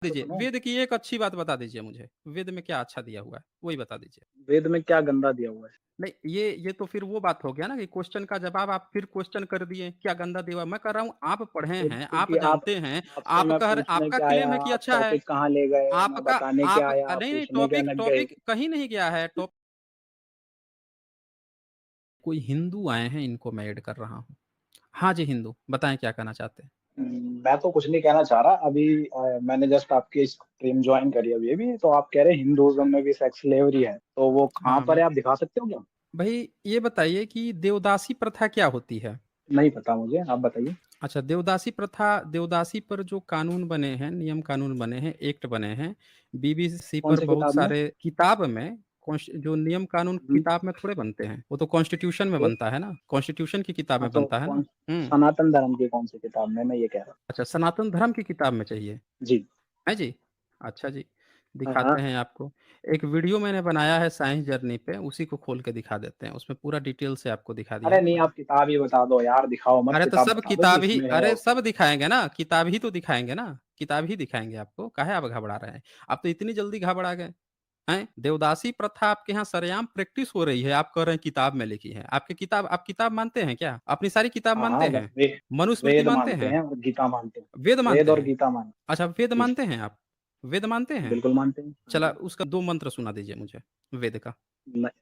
तो दीजिए, सुनो, वेद की एक अच्छी बात बता दीजिए मुझे। वेद में क्या अच्छा दिया हुआ है? वही बता दीजिए। वेद में क्या गंदा दिया हुआ है? नहीं, ये तो फिर वो बात हो गया ना कि क्वेश्चन का जवाब आप फिर क्वेश्चन कर दिए, क्या गंदा दिया हुआ है? मैं कह रहा हूँ आप पढ़े हैं, आप क्योंकि आप जानते हैं, आपसे आप मैं कह रहे पूछने आपका क्या क्लेम आया, है कि आप अच्छा है। टॉपिक कहाँ ले गए, मैं आपका बताने आप क्या आया, आप नहीं, नहीं, पूछने क्या टॉपिक लग गए। टॉपिक कहीं नहीं गया है। कोई हिंदू आए हैं, इनको मैं ऐड कर रहा हूँ। हाँ जी, हिंदू, बताएँ क्या कहना चाहते हैं? मैं तो कुछ नहीं कहना चाह रहा अभी। मैंने जस्ट आपकी स्ट्रीम ज्वाइन करी अभी तो आप कह रहे हैं हिंदुइज्म में भी सेक्स स्लेवरी है, तो वो कहाँ हाँ, पर मैं है, आप दिखा सकते हो क्या? भई ये बताइए कि देवदासी प्रथा क्या होती है? नहीं पता मुझे, आप बताइए। अच्छा, देवदासी पर जो कानून बने हैं, नियम कानून बने हैं, एक्ट बने हैं, बीबीसी कौन पर सी बहुत किताब में? सारे किताब में जो नियम कानून हम्म, किताब में थोड़े बनते हैं, वो तो कॉन्स्टिट्यूशन में तो बनता है ना, कॉन्स्टिट्यूशन की किताब हाँ, में तो बनता है ना। कौन हुँ, सनातन धर्म की कौन सी किताब में, मैं ये कह रहा अच्छा सनातन धर्म की किताब में चाहिए, हूँ जी। हैं जी? अच्छा जी, हाँ हाँ। दिखाते हैं आपको। एक वीडियो मैंने बनाया है साइंस जर्नी पे, उसी को खोल के दिखा देते हैं, उसमें पूरा डिटेल से आपको दिखा दिया अरे है नहीं, मैंने। आप किताब ही बता दो यार, दिखाओ मत, अरे तो किताब सब बता दो कि किताब ही इसमें है अरे और क्या। सब दिखाएँगे ना, किताब ही तो दिखाएँगे ना, किताब ही दिखाएँगे आपको, काहे आप घबरा रहे हैं? आप तो इतनी जल्दी घबरा गए, हैं? देवदासी प्रथा आपके यहाँ सरेआम प्रैक्टिस हो रही है, आप कह रहे हैं किताब में लिखी है। आप किताब मानते हैं क्या? अपनी सारी किताब हाँ हाँ, मानते हैं? मनुस्मृति वेद मानते मानते हैं? हैं और गीता मानते हैं। वेद वेद मानते और हैं? गीता मानते अच्छा वेद हैं जी। मानते हैं आप? वेद मानते हैं? बिल्कुल मानते हैं, हाँ चला जी। उसका 2 मंत्र सुना दीजिए मुझे, वेद का।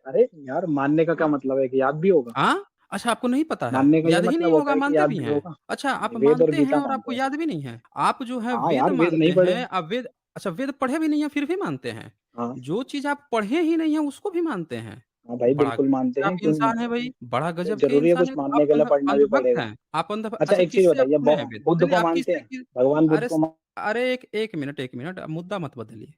अरे यार, मानने का क्या मतलब है कि याद भी होगा? हाँ? अच्छा आपको नहीं पता है? मानने का ये याद ही मतलब नहीं होता होगा, है कि मानते याद भी भी हैं। होगा। अच्छा आप नहीं, वेद और मानते हैं गीता और मानते आपको हैं सब। याद भी नहीं है। आप जो है हाँ वेद यार, वेद मानते नहीं पढ़े हैं, हैं। आप वेद अच्छा वेद पढ़े भी नहीं हैं, फिर भी मानते हैं। हाँ जो चीज़ आप पढ़े ही नहीं हैं, उसको भी मानते हैं। हाँ भाई, बड़ा बिल्कुल मानते गज़ब के आप हैं, क्यों नहीं इंसान हैं मानेंगे? भई, बड़ा कोई गज़ब के जरूरी है इंसान कुछ हैं। तो आप मानने के लिए पढ़ना भी अंधभक्त पड़ेगा। हैं। आप अच्छा, अच्छा एक चीज किससे आप बताइए, पढ़े हैं वेद? बुद्ध नहीं, नहीं को आप मानते किससे हैं? कि भगवान बुद्ध अरे को स अरे 1 मिनट, 1 मिनट, मुद्दा मत बदलिए।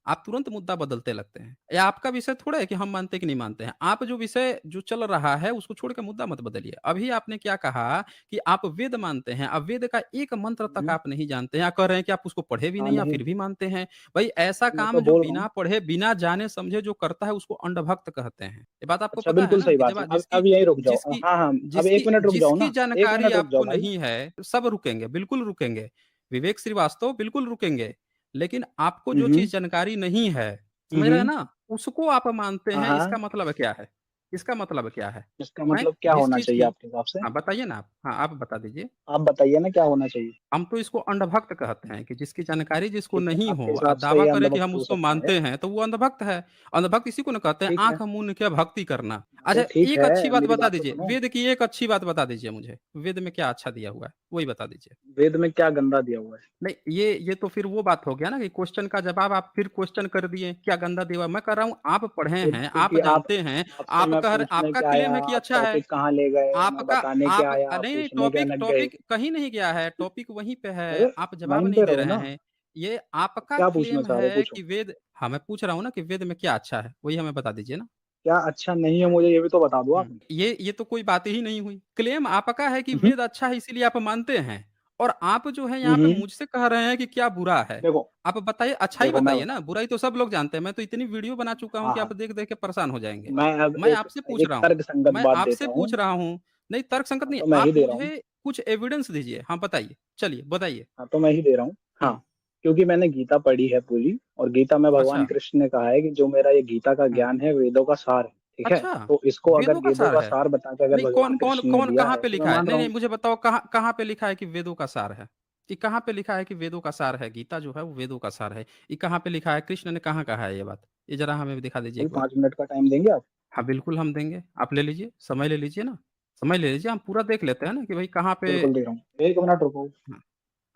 आप तुरंत मुद्दा बदलते लगते हैं। ये आपका विषय थोड़ा है कि हम मानते हैं कि नहीं मानते हैं। आप जो विषय जो चल रहा है उसको छोड़ के मुद्दा मत बदलिए। अभी आपने क्या कहा कि आप वेद मानते हैं, अब वेद का एक मंत्र तक हम्म, आप नहीं जानते हैं। आप कह रहे हैं कि आप उसको पढ़े भी हाँ नहीं हैं, नहीं, फिर भी मानते हैं। भई ऐसा मैं काम तो जो बोल रहा बिना हूँ। पढ़े, बिना जाने समझे जो करता है उसको अंधभक्त कहते हैं। ये बात आपको अच्छा, पता है बिल्कुल ना सही कि बात जब है। जिसकी अब यहीं रुक जाओ, जिसकी हाँ हाँ। अब एक जिसकी मिनट रुक जाओ जिसकी ना, एक जानकारी मिनट रुक जाओ आपको भाई। नहीं है, सब रुकेंगे, बिल्कुल रुकेंगे। विवेक श्रीवास्तव बिल्कुल रुकेंगे। लेकिन आपको जो हम्म चीज़ जानकारी नहीं है, समझ रहे हैं हम्म, ना? उसको आप मानते हाँ हैं, इसका हाँ। मतलब क्या है? इसका मतलब क्या है? इसका हैं? मतलब क्या जिस होना चीज़ चाहिए की आपके हिसाब से? हाँ, बताइए ना आप। हाँ, आप बता दीजिए। आप बताइए ना, क्या होना चाहिए? हम तो इसको अंधभक्त कहते हैं कि जिसकी जानकारी जिसको ठीक है, नहीं हो आपके और हिसाब से दावा ये करे कि अंधभक्त हम हो उसको सकता है। मानते हैं, तो वो अंधभक्त है। अंधभक्त इसी को ना कहते हैं, ठीक है। आँख मूंद के भक्ति करना। अरे अच्छा, ठीक एक है, अच्छी बात मेरी बता बात तो दीजिए, सुनो। वेद की एक अच्छी बात बता दीजिए मुझे। वेद में क्या अच्छा दिया हुआ है? वही बता दीजिए। वेद में क्या गंदा दिया हुआ है? नहीं, ये तो फिर वो बात हो गया ना कि क्वेश्चन का जवाब आप फिर क्वेश्चन कर दिए, क्या गंदा दिया हुआ है? मैं कह रहा हूँ आप पढ़े हैं, आप क्योंकि आप जानते हैं, आपसे मैं पूछने आपका क्या आया, क्लेम है कि आप अच्छा है। टॉपिक कहाँ ले गए, मैं आपका बताने क्या आप आया, आप नहीं, नहीं पूछने क्या टॉपिक लग गए। टॉपिक कहीं नहीं गया है, टॉपिक वहीं पे अरे, है, आप जवाब वहीं नहीं पे दे रहो रहे ना। हैं। ये अब आपका क्या पूछना क्लेम चाह रहे हो, है पूछो। कि वेद हाँ, मैं पूछ रहा हूँ ना कि वेद में क्या अच्छा है? वही हमें बता दीजिए ना। क्या अच्छा नहीं है, मुझे ये भी तो बता दो आप। ये तो कोई बात ही नहीं हुई। क्लेम आपका है कि हम्म वेद अच्छा है इसीलिए आप मानते हैं और आप जो है यहाँ पे हम्म, मुझसे कह रहे हैं कि क्या बुरा है। देखो आप बताइए, अच्छाई देखो मैं बताइए बता ना, रहा बुराई तो सब लोग जानते हैं। मैं तो इतनी वीडियो बना चुका हूँ। हूँ हाँ कि हाँ। आप देख-देख के परेशान हो जाएँगे। मैं अब मैं एक आपसे पूछ एक रहा हूँ तर्क संगत मैं बात आपसे देता हूँ। पूछ रहा हूँ नहीं तर्क संगत हाँ, नहीं, तो मैं ही आप दे रहा हूँ। मुझे कुछ एविडेंस दीजिए। हाँ, बताइए। चलिए बताइए। हाँ, तो मैं ही दे रहा हूँ। हाँ, हुँ, क्योंकि मैंने गीता पढ़ी है पूरी, और गीता में भगवान अच्छा। कृष्ण ने कहा है कि जो मेरा ये गीता का हुँ, ज्ञान है, वेदों का सार है। ठीक है, अच्छा, तो इसको अगर वेदों का वेदों सार का है? सार बता के अगर नहीं, कौन भगवान कौन कृष्ण ने कौन दिया कहाँ है, पे तो मैं लिखा है? मान नहीं, रहा नहीं, हूँ। मुझे बताओ कहाँ कहाँ पे लिखा है कि वेदों का सार है? ये कहाँ पे लिखा है कि वेदों का सार है? गीता जो है वो वेदों का सार है। ये कहाँ पे लिखा है? कृष्ण ने कहाँ कहा है ये बात? ये ज़रा हमें भी दिखा दीजिए भाई, एक बार। 5 मिनट का टाइम देंगे आप? हाँ, बिल्कुल हम देंगे। आप ले लीजिए, समय ले लीजिए ना। समय ले लीजिए, हम पूरा देख लेते हैं ना कि भई कहाँ पे बिल्कुल दे रहा हूँ, 1 मिनट रुको। हाँ,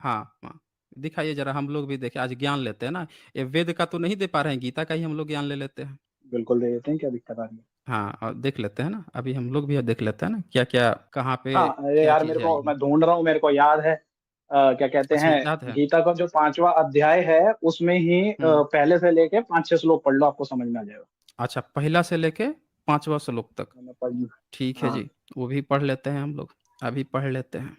हाँ, हाँ। दिखाइए ज़रा हम लोग भी देखें, आज ज्ञान लेते हैं ना। ये वेद का तो नहीं दे पा रहे हैं, गीता का ही हम लोग ज्ञान ले लेते हैं। बिल्कुल दे देते हैं, क्या दिक्कत आ रही है? हाँ, और देख लेते हैं ना, अभी हम लोग भी देख लेते हैं ना, क्या-क्या कहाँ पे हाँ, अरे क्या यार, चीज़ मेरे आई को है। मैं ढूंढ रहा हूँ, मेरे को याद है। क्या कहते अच्छा, हैं, याद है? गीता का जो 5वां अध्याय है, उसमें ही हुँ। पहले से लेके 5-6 श्लोक पढ़ लो, आपको समझ में आ जाएगा। अच्छा, पहला से लेके 5वाँ श्लोक तक। मैंने पढ़ ली। ठीक है हाँ। जी, वो भी पढ़ लेते हैं हम लोग। अभी पढ़ लेते हैं।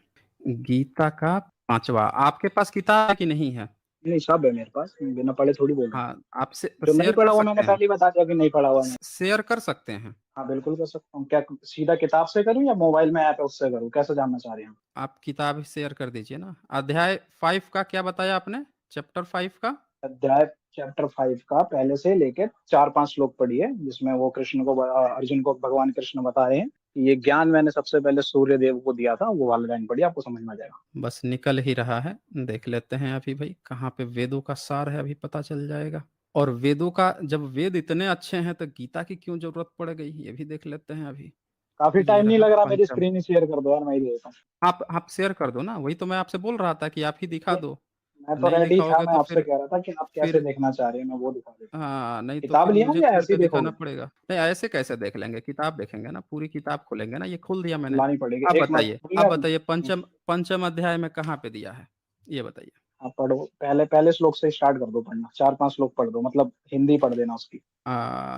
गीता का 5वाँ आपके पास किताब है कि नहीं है? नहीं, सब है मेरे पास, बिना पढ़े थोड़ी बोल रहा हूँ। हाँ, आप जो नहीं शेयर कर पढ़ा हुआ मैंने सकते हैं। पहले ही बता दिया कि नहीं पढ़ा हुआ मैंने। शेयर कर सकते हैं। हाँ, बिल्कुल कर सकता हूँ। क्या सीधा किताब से करूँ या मोबाइल में ऐप है उससे करूँ, कैसे जानना चाह रहे हैं? आप किताब शेयर कर दीजिए ना। अध्याय 5 का क्या बताया आपने? चैप्टर 5 का? अध्याय चैप्टर 5 का पहले से लेके 4-5 श्लोक पढ़िए, जिसमें वो कृष्ण को अर्जुन को भगवान कृष्ण बता रहे हैं कि ये ज्ञान मैंने सबसे पहले सूर्य देव को दिया था। वो वाला लाइन पढ़िए, आपको समझ में आ जाएगा। बस निकल ही रहा है, देख लेते हैं अभी भाई कहाँ पे वेदों का सार है, अभी पता चल जाएगा। और वेदों का, जब वेद इतने अच्छे हैं तो गीता की क्यों जरूरत पड़ गई, ये भी देख लेते हैं अभी। काफी ये टाइम नहीं रहा लग रहा, मेरी पंचम। स्क्रीन ही शेयर कर दो यार, मैं ही देता हूँ। आप शेयर कर दो ना, वही तो मैं आपसे बोल रहा था कि आप ही दिखा ये दो। मैं तो नहीं रेडी था, दिखाओगे मैं तो आपसे फिर कह रहा था कि आप कैसे फिर देखना चाह रहे हैं, मैं वो दिखा देता हूँ। हाँ, नहीं तो किताब फिर लिया मुझे या खोल ऐसे के ही दिखाना देखोगे? पड़ेगा। नहीं, ऐसे कैसे देख लेंगे, किताब देखेंगे ना, पूरी किताब खोलेंगे ना, ये खोल दिया मैंने। लानी पड़ेगी, अब एक मिनट बताइए, खुल अब गया। बताइए पंचम पंचम अध्याय में कहाँ पे दिया है, ये बताइए। आप पढ़ो, पहले पहले श्लोक से स्टार्ट कर दो पढ़ना, 4-5 श्लोक पढ़ दो, मतलब हिंदी पढ़ देना उसकी।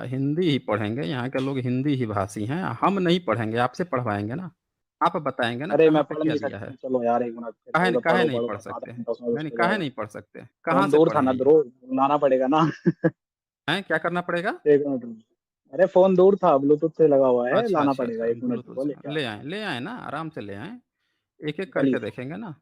हिंदी ही पढ़ेंगे, यहाँ के लोग हिंदी ही भाषी हैं, हम नहीं पढ़ेंगे, आपसे पढ़वाएंगे ना। आप बताएंगे ना अरे कहाँ मैं पे पढ़ क्या नहीं दिया है। सकता, चलो यार एक मिनट, फिर काहे बोलो काहे पढ़ो नहीं पढ़ो, पढ़ आधा सकते। घंटा उसमें नहीं नहीं, वेस्ट हो काहे जाएगा। नहीं पढ़ सकते, कहाँ फोन से दूर था पढ़े ना हैं ये। ब्रो, लाना पड़ेगा ना। हैं, क्या करना पड़ेगा? एक मिनट रुको। अरे फोन दूर था, ब्लूटूथ से लगा हुआ है, अच्छा लाना अच्छा पड़ेगा, अच्छा, एक मिनट ब्लूटूथ रुको, से लेके आ ले रहा आए, ले आए ना, आराम से ले आए, एक एक हूँ। चलिए। करके देखेंगे ना।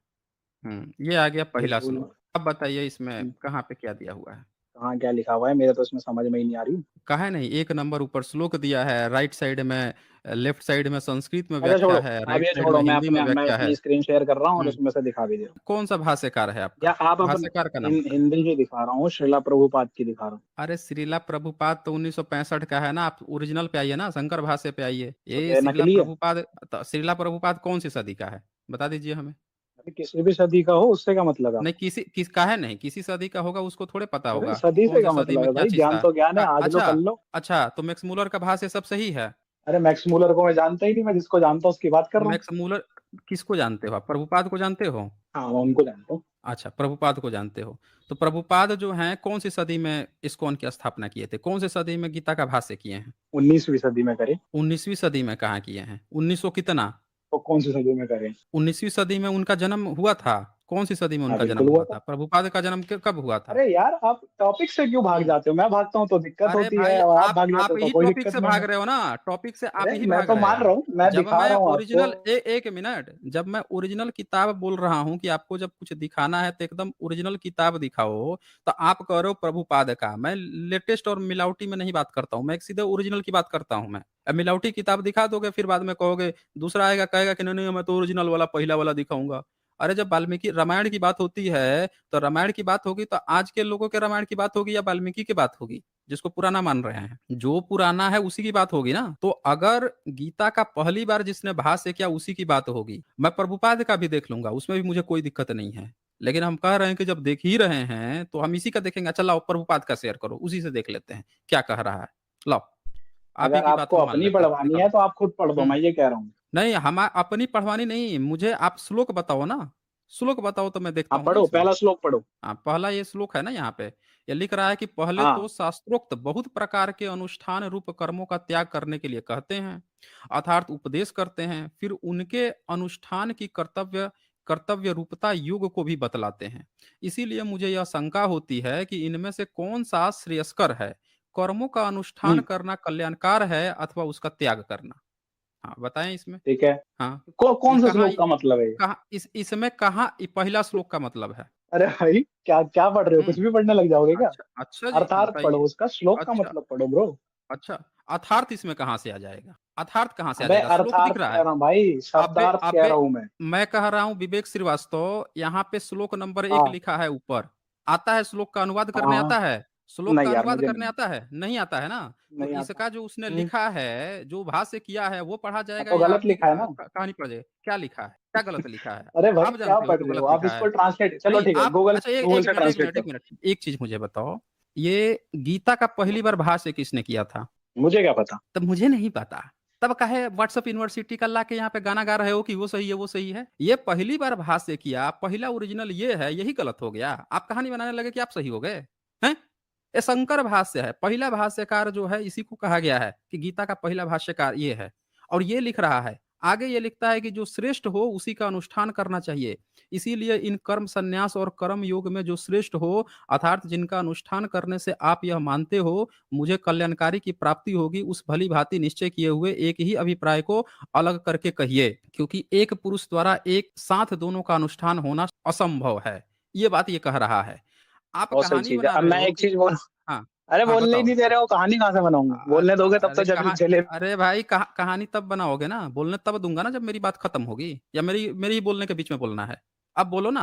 ये आ गया पहला बिल्कुल। श्लोक। अब बताइए इसमें कहाँ पे क्या दिया हुआ है। कहाँ क्या लिखा हुआ है, मेरे तो इसमें समझ में ही नहीं आ रही। काहे नहीं, एक नंबर ऊपर श्लोक दिया है, राइट साइड में, लेफ्ट साइड में संस्कृत में अच्छा व्याख्या छोड़ो, है, अब राइट ये साइड छोड़ो, में हिंदी में मैं व्याख्या अपनी है। स्क्रीन शेयर कर रहा हूँ और हम्म, उसमें से दिखा भी दे रहा हूँ। कौन सा भाष्यकार है आपका? या आप अपन भाष्यकार का नाम क्या है? हिंदी ही दिखा रहा हूँ, श्रीला प्रभुपाद की दिखा रहा हूँ। अरे श्रीला प्रभुपाद तो 1965 का है ना, आप ओरिजिनल पे आइए ना, शंकर भाष्य पे आइए। तो ये क्या श्रीला नकली है? प्रभुपाद, तो श्रीला प्रभुपाद कौन सी सदी का है, बता दीजिए हमें। अरे किसी भी सदी का हो, उससे क्या मतलब नहीं, आपको? किस का है, नहीं किसी सदी का होगा, उसको थोड़े पता अरे होगा सदी कौन से सी क्या सदी मतलब में है क्या भाई, चीज ज्ञान था। तो ज्ञान है, आज लो अच्छा कल लो। अच्छा, तो मैक्स मूलर का भाष्य सब सही है। अरे मैक्स मूलर को मैं जानता ही नहीं, मैं जिसको जानता हूँ उसकी बात कर रहा हूँ। मैक्स मूलर किसको जानते हो आप, प्रभुपाद को जानते हो? हाँ मैं उनको जानता हूँ। अच्छा, प्रभुपाद को जानते हो। तो प्रभुपाद जो हैं कौन सी सदी में इस्कॉन की स्थापना किए थे, कौन सी सदी में गीता का भाष्य किए हैं? 19वीं सदी में करे। 19वीं सदी में कहाँ किए हैं, 1900 कितना? तो कौन सी सदी में करे? 19वीं सदी में उनका जन्म हुआ था। कौन सी सदी में हाँ उनका जन्म बिल्कुल हुआ हुआ था। था, प्रभुपाद का जन्म कब हुआ था? अरे यार आप टॉपिक से क्यों भाग हम्म। जाते हो? मैं भागता हूँ तो दिक्कत अरे होती भाई, है, और आप भाग आप जाते हो तो ही कोई टॉपिक दिक्कत से नहीं भाग है। रहे हो ना, टॉपिक से आप अरे ही मैं भाग तो रहे मान हो। रहा हूँ, मैं जब दिखा मैं रहा हूँ आपको। ओरिजिनल एक मिनट, जब मैं ओरिजिनल किताब बोल रहा हूँ कि आपको जब कुछ दिखाना है तो एकदम ओरिजिनल किताब दिखाओ, तो आप कह रहे हो प्रभुपाद का। मैं लेटेस्ट और मिलावटी में नहीं बात करता हूँ, मैं एक सीधे ओरिजिनल की बात करता हूँ मैं। अब मिलावटी किताब दिखा दोगे, फिर बाद में कहोगे, दूसरा आएगा कहेगा कि नहीं नहीं, मैं तो ओरिजिनल वाला पहला वाला दिखाऊंगा। अरे जब वाल्मीकि रामायण की बात होती है, तो रामायण की बात होगी तो आज के लोगों के रामायण की बात होगी या वाल्मीकि की बात होगी, जिसको पुराना मान रहे हैं? जो पुराना है उसी की बात होगी ना। तो अगर गीता का पहली बार जिसने भाष्य किया उसी की बात होगी, मैं प्रभुपाद का भी देख लूंगा, उसमें भी मुझे कोई दिक्कत नहीं है। लेकिन हम कह रहे हैं कि जब देख ही रहे हैं तो हम इसी का देखेंगे। अच्छा लाओ, प्रभुपाद का शेयर करो, उसी से देख लेते हैं क्या कह रहा है। लाओ, आप ही अगर की बात आपको हम मान अपनी लेते हैं, पढ़वानी दिखाओ। है तो आप खुद पढ़ दो, हम्म। मैं ये कह रहा हूँ। नहीं, हम अपनी पढ़वानी नहीं, मुझे आप श्लोक बताओ ना। श्लोक बताओ तो मैं देखता आप हूँ ना पढ़ो, इसमें। पहला श्लोक पढ़ो। हाँ, पहला ये श्लोक है ना, यहाँ पे ये लिख रहा है कि पहले तो हाँ। शास्त्रोक्त बहुत प्रकार के अनुष्ठान रूप कर्मों का त्याग करने के लिए कहते हैं, अर्थात उपदेश करते हैं, फिर उनके अनुष्ठान की कर्तव्य रूपता युग को भी बतलाते हैं। इसीलिए मुझे यह शंका होती है कि इनमें से कौन सा श्रेयस्कर है, कर्मों का अनुष्ठान हम्म। करना कल्याणकार है अथवा उसका त्याग करना। हाँ बताएं इसमें। ठीक है। हाँ, ये कौन से कहाँ, श्लोक का मतलब है ये? कहाँ इसमें कहाँ ये पहला श्लोक का मतलब है? अरे भाई क्या क्या पढ़ रहे हो, कुछ हम्म। भी पढ़ने लग जाओगे क्या? अच्छा अच्छा जी, अर्थात पढ़ो, बताइए। उसका श्लोक का अच्छा मतलब पढ़ो ब्रो। अच्छा, अर्थार्थ इसमें कहाँ से आ जाएगा, अर्थार्थ कहाँ से आ अबे जाएगा, श्लोक दिख अर्थार्थ रहा कह है। रहा हूँ भाई, अबे शब्दार्थ कह अबे, रहा हूँ मैं। मैं कह रहा हूँ विवेक श्रीवास्तव, यहाँ पे श्लोक नंबर 1 हाँ लिखा है ऊपर। आता है श्लोक का अनुवाद हाँ करने, हाँ। आता है श्लोक का नहीं यार अनुवाद मुझे करने, नहीं, आता है नहीं, आता है ना। तो नहीं आता। इसका जो उसने लिखा है, जो भाष्य किया है, वो पढ़ा हाँ, जाएगा तो या गलत आपकी लिखा है ना? कहानी पढ़ जाएगा? क्या लिखा है, क्या गलत लिखा है? अरे भाई आप क्या जानते हो पढ़ जो रहे हो गलत आप, लिखा है। इसको ट्रांसलेट, चलो नहीं ठीक है, आप, गूगल अच्छा एक गूगल एक से मिनट एक ट्रांसलेट मिनट एक करो। मिनट, एक चीज मुझे बताओ, ये गीता का पहली बार भाष्य किसने किया था? मुझे क्या पता। तब मुझे नहीं पता, तब काहे व्हाट्सएप यूनिवर्सिटी का ला के यहाँ पे गाना गा रहे हो कि वो सही है वो सही है। ये पहली बार भाष्य किया, पहला ओरिजिनल ये है, यही गलत हो गया। आप कहानी बनाने लगे कि आप सही हो गए हैं। ये शंकर भाष्य है, पहला भाष्यकार जो है इसी को कहा गया है कि गीता का पहला भाष्यकार ये है। और ये लिख रहा है, आगे ये लिखता है कि जो श्रेष्ठ हो उसी का अनुष्ठान करना चाहिए। इसीलिए इन कर्म संन्यास और कर्म योग में जो श्रेष्ठ हो, अर्थात जिनका अनुष्ठान करने से आप यह मानते हो मुझे कल्याणकारी की प्राप्ति होगी, उस भली भांति निश्चय किए हुए एक ही अभिप्राय को अलग करके कहिए, क्योंकि एक पुरुष द्वारा एक साथ दोनों का अनुष्ठान होना असंभव है। ये बात ये कह रहा है। आप बहुत सही कहानी चीज है। बना अब रहे मैं हो एक कि चीज बोल, हाँ, अरे हाँ बोलने ही बताओ। नहीं दे रहे हो, कहानी कहाँ से बनाऊंगा? बोलने दोगे तब तो अरे जब चले। अरे भाई कहानी तब बनाओगे ना, बोलने तब दूंगा ना जब मेरी बात खत्म होगी, या मेरी मेरी ही बोलने के बीच में बोलना है। अब बोलो ना,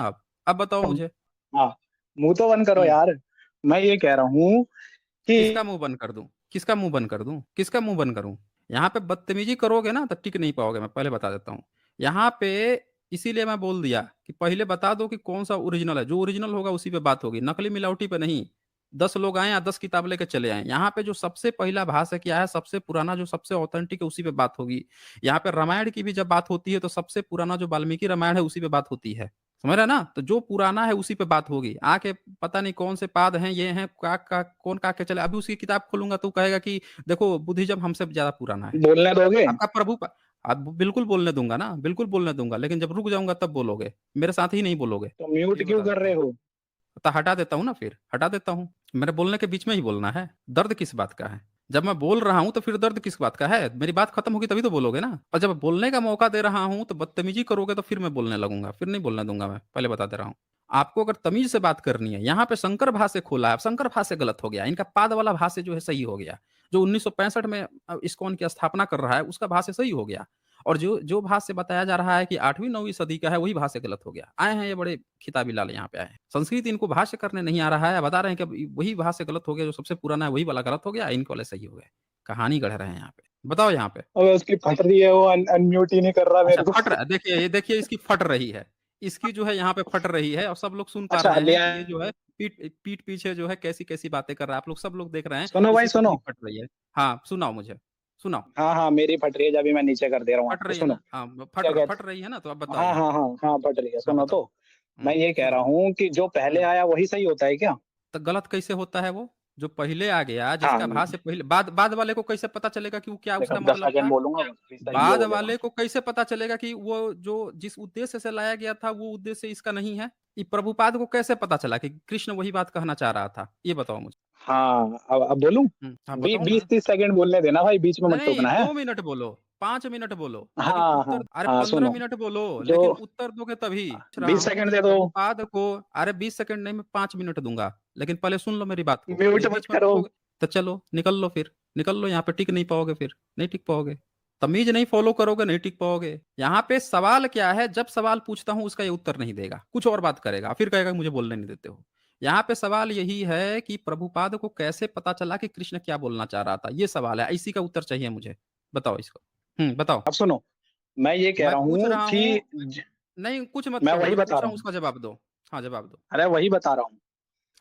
अब बताओ मुझे। हाँ, मुंह तो बंद करो हम्म यार। मैं ये कह रहा हूँ कि किसका मुंह बंद कर दूं? किसका मुंह बंद कर दूं? किसका मुंह बंद करूं? यहाँ पे बदतमीजी करोगे ना तो टिक नहीं पाओगे, मैं पहले बता देता हूँ। यहाँ पे इसीलिए मैं बोल दिया कि पहले बता दो कि कौन सा ओरिजिनल है, जो ओरिजिनल होगा उसी पे बात होगी, नकली मिलावटी पे नहीं। 10 लोग आए या 10 किताब लेके चले आए, यहाँ पे जो सबसे पहला भाष्य किया है, सबसे पुराना जो सबसे ऑथेंटिक है उसी पे बात होगी। यहाँ पे रामायण की भी जब बात होती है तो सबसे पुराना जो वाल्मीकि रामायण है उसी पे बात होती है। समझ रहे हैं ना? तो जो पुराना है उसी पे बात होगी। आके पता नहीं कौन से पाद हैं, ये हैं, का कौन का के चले। अभी उसकी किताब खोलूंगा तो कहेगा कि देखो बुद्धिज्म हमसे ज्यादा पुराना है। बोलने दोगे? आपका प्रभु अब बिल्कुल बोलने दूंगा ना, बिल्कुल बोलने दूंगा, लेकिन जब रुक जाऊंगा तब बोलोगे, मेरे साथ ही नहीं बोलोगे। तो म्यूट ये क्यों बता कर देता रहे हूँ। हो? तो हटा देता हूँ ना, फिर हटा देता हूँ। मेरे बोलने के बीच में ही बोलना है। दर्द किस बात का है? जब मैं बोल रहा हूं तो फिर दर्द किस बात का है? मेरी बात खत्म होगी तभी तो बोलोगे ना। और जब बोलने का मौका दे रहा हूं तो बदतमीजी करोगे तो फिर मैं बोलने लगूंगा, फिर नहीं बोलने दूंगा, मैं पहले बता दे रहा हूं। आपको अगर तमीज से बात करनी है, यहाँ पे शंकर भाष्य खोला है, अब शंकर भाष्य गलत हो गया, इनका पाद वाला भाष्य जो है सही हो गया। जो 1965 में इस्कॉन की स्थापना कर रहा है उसका भाष्य सही हो गया। और जो जो भाष्य बताया जा रहा है कि 8वीं 9वीं सदी का है, वही भाष्य गलत हो गया। आए हैं ये बड़े खिताबी लाल, यहाँ पे आए हैं, संस्कृत इनको भाष्य करने नहीं आ रहा है, बता रहे हैं कि अब वही भाष्य गलत हो गया, जो सबसे पुराना है वही वाला गलत हो गया, इनके वाले सही हो गए। कहानी गढ़ रहे हैं यहाँ पे। बताओ यहाँ पे। अब उसकी फट रही है, वो अनम्यूट ही नहीं कर रहा अच्छा मेरे फट को। रहा है, देखिए ये देखिए इसकी फट रही है। इसकी जो है यहाँ पे फट रही है और सब लोग सुन पा अच्छा रहे ले हैं कि आया। ये जो है पीठ पीठ पीछे जो है कैसी कैसी बातें कर रहा है, आप लोग सब लोग देख रहे हैं सुनो भाई इसकी सुनो। कितनी फट रही है। हाँ सुनाओ मुझे, सुनाओ। हाँ हाँ, मेरी फट रही है, जब भी मैं नीचे कर दे रहा हूँ फट आपको, रही है सुनो। ना? हाँ क्या फट कहते? रही है ना, तो अब बताओ हाँ यहाँ हाँ पे। हाँ हाँ, फट रही है, हाँ सुनो तो। बताओ। मैं ये कह सुनो। रहा हूँ कि जो पहले हम्म आया वही सही होता है क्या? तो गलत कैसे होता है वो? जो पहले आ गया, हाँ, जिसका भाष्य पहले, बाद बाद वाले को कैसे पता चलेगा कि वो क्या देखो उसका 10 मतलब सेकंड था? बोलूंगा, फिर सही ये बाद बोलेगा। वाले को कैसे पता चलेगा कि वो जो जिस उद्देश्य से लाया गया था वो उद्देश्य इसका नहीं है? ये प्रभुपाद को कैसे पता चला कि कृष्ण वही बात कहना चाह रहा था? ये बताओ मुझे। हाँ, अब बोलूं? हाँ बताओ ना। 20-30 सेकंड बोलने देना भाई, बीच में मत नहीं टोकना है। 2 मिनट बोलो, 5 मिनट बोलो, लेकिन हाँ हाँ उत्तर, अरे हाँ, 15 सुनो। मिनट बोलो, जो लेकिन उत्तर दोगे तभी। पूछ रहा 20 सेकंड हूँ कि दे दो। प्रभुपाद को, अरे 20 सेकंड नहीं, मैं 5 मिनट दूंगा, लेकिन पहले सुन लो मेरी बात को। म्यूट यदि मत बीच में करो। बोलोगे तो चलो निकल लो, फिर निकल लो, यहाँ पे टिक नहीं पाओगे, फिर नहीं टिक पाओगे। तमीज नहीं फॉलो करोगे, नहीं टिक पाओगे। यहाँ पे सवाल क्या है, जब सवाल पूछता हूँ उसका ये उत्तर नहीं देगा, कुछ और बात करेगा, फिर कहेगा मुझे बोलने नहीं देते हो। यहाँ पे सवाल यही है कि प्रभुपाद को कैसे पता चला कि कृष्ण क्या बोलना चाह रहा था, ये सवाल है, इसी का उत्तर चाहिए मुझे। बताओ इसको। बताओ। अब सुनो, मैं ये कह मैं रहा पूछ हूँ रहा हूँ, कि नहीं कुछ मत मैं कहो, वही जो बता पूछ रहा रहा हूँ हूँ। उसका जवाब दो। हाँ जवाब दो। अरे वही बता रहा हूँ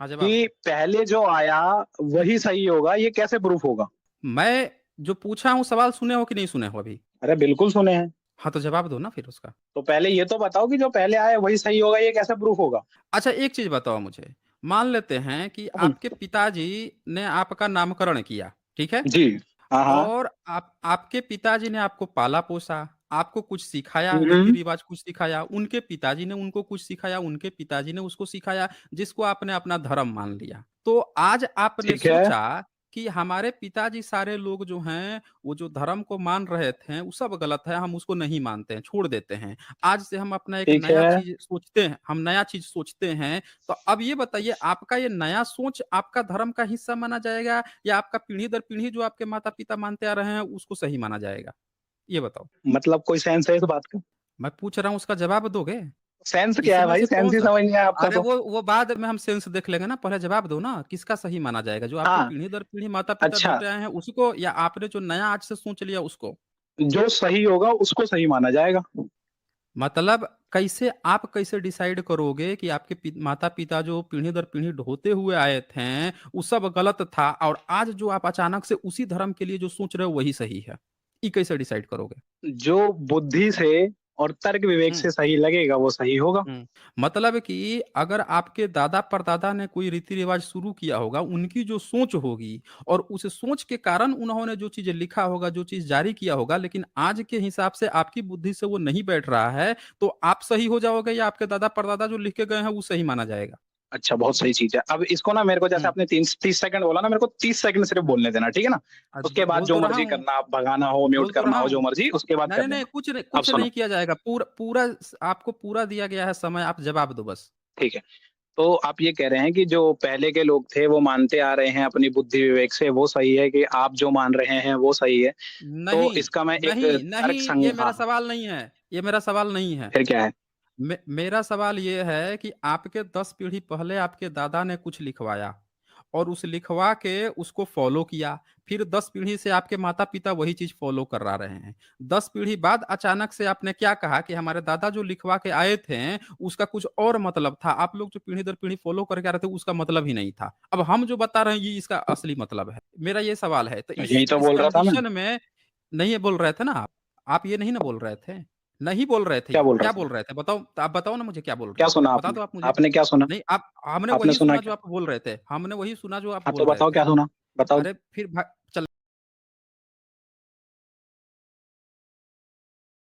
हाँ जवाब कि दो। पहले जो आया वही सही होगा, ये कैसे प्रूफ होगा? मैं जो पूछा हूँ सवाल सुने हो कि नहीं सुने हो अभी? अरे बिल्कुल सुने हैं। हाँ तो जवाब दो ना फिर उसका। तो पहले ये तो बताओ कि जो पहले आया वही सही होगा, ये कैसे प्रूफ होगा? अच्छा एक चीज बताओ मुझे, मान लेते हैं कि हम्म, आपके पिताजी ने आपका नामकरण किया, ठीक है? जी। हाँ हाँ। और आप, आपके पिताजी ने आपको पाला पोसा, आपको कुछ सिखाया, रीति हम्म, रिवाज कुछ सिखाया, उनके पिताजी ने उनको कुछ सिखाया, उनके पिताजी ने उसको सिखाया, जिसको आपने अपना धर्म मान लिया। तो आज आपने ठीक है। सोचा कि हमारे पिताजी सारे लोग जो हैं वो जो धर्म को मान रहे थे वो सब गलत है, हम उसको नहीं मानते हैं, छोड़ देते हैं। आज से हम अपना एक ठीक नया है। चीज सोचते हैं, हम नया चीज सोचते हैं। तो अब ये बताइए, आपका ये नया सोच आपका धर्म का हिस्सा माना जाएगा, या आपका पीढ़ी दर पीढ़ी जो आपके माता पिता मानते आ रहे हैं उसको सही माना जाएगा? ये बताओ। मतलब कोई सेंस है इस बात का? मैं पूछ रहा हूँ, उसका जवाब दोगे? सेंस क्या है इसमें भाई? से सेंस कौन ही सा, समझ नहीं आया आपका अरे तो। वो बाद में हम सेंस देख लेंगे ना, पहले जवाब दो ना, किसका सही माना जाएगा? जो आपके हाँ। पीढ़ी दर पीढ़ी माता पिता अच्छा, ढोते आए हैं उसको, या आपने जो नया आज से सोच लिया उसको? जो सही होगा उसको सही माना जाएगा। मतलब कैसे, आप कैसे डिसाइड करोगे कि आपके माता पिता जो पीढ़ी दर पीढ़ी ढोते हुए आए थे वो सब गलत था, और आज जो आप अचानक से उसी धर्म के लिए जो सोच रहे हो वही सही है? ये कैसे डिसाइड करोगे? जो बुद्धि से और तर्क विवेक हम्म से सही लगेगा वो सही होगा। मतलब कि अगर आपके दादा परदादा ने कोई रीति रिवाज शुरू किया होगा, उनकी जो सोच होगी, और उस सोच के कारण उन्होंने जो चीज लिखा होगा, जो चीज जारी किया होगा, लेकिन आज के हिसाब से आपकी बुद्धि से वो नहीं बैठ रहा है, तो आप सही हो जाओगे, या आपके दादा परदादा जो लिख के गए हैं वो सही माना जाएगा? अच्छा, बहुत सही चीज है। अब इसको ना मेरे को, जैसे हम्म आपने 30 सेकंड बोला ना, मेरे को 30 सेकंड सिर्फ बोलने देना, ठीक है ना? उसके बाद बोल जो तो रहा मर्जी हूँ, करना, आप भगाना हो, म्यूट बोल तो करना रहा हो, जो हूँ। मर्जी उसके बाद नहीं कर नहीं नहीं, लेना। कुछ नहीं, अब कुछ सुनो, नहीं किया जाएगा, पूरा पूरा आपको पूरा दिया गया है समय, आप जवाब दो बस। ठीक है। तो आप ये कह रहे हैं कि जो पहले के लोग थे वो मानते आ रहे हैं अपनी बुद्धि विवेक से, वो सही है, कि आप जो मान रहे हैं वो सही है? तो नहीं, इसका मैं एक नहीं, तर्क नहीं, ये संग मेरा हाँ, सवाल नहीं है, ये मेरा सवाल नहीं है। फिर क्या है? मेरा सवाल ये है कि आपके 10 पीढ़ी पहले आपके दादा ने कुछ लिखवाया और उस लिखवा के उसको फॉलो किया। फिर 10 पीढ़ी से आपके माता-पिता वही चीज़ फॉलो करा रहे हैं। 10 पीढ़ी बाद अचानक से आपने क्या कहा कि हमारे दादा जो लिखवा के आए थे, उसका कुछ और मतलब था। आप लोग जो पीढ़ी दर पीढ़ी फॉलो करके आ रहे थे, उसका मतलब ही नहीं था। अब हम जो बता रहे हैं, ये इसका असली मतलब है। मेरा ये सवाल है। तो तो इस यही तो इस बोल रहा था मैं। कंडीशन में नहीं ये बोल रहे थे ना आप? आप ये नहीं ना बोल रहे थे? नहीं बोल रहे थे क्या ये, बोल क्या रहा था? बोल रहे थे? बताओ, तो आप बताओ ना मुझे क्या बोल क्या रहे थे? सुना बता आपने? दो आप मुझे। आपने क्या सुना? नहीं, आप हमने आपने वही सुना सुना जो क्या? आप बोल रहे थे। हमने वही सुना जो आप हाँ, तो बोल रहे बताओ थे। क्या सुना? बताओ। अरे फिर भ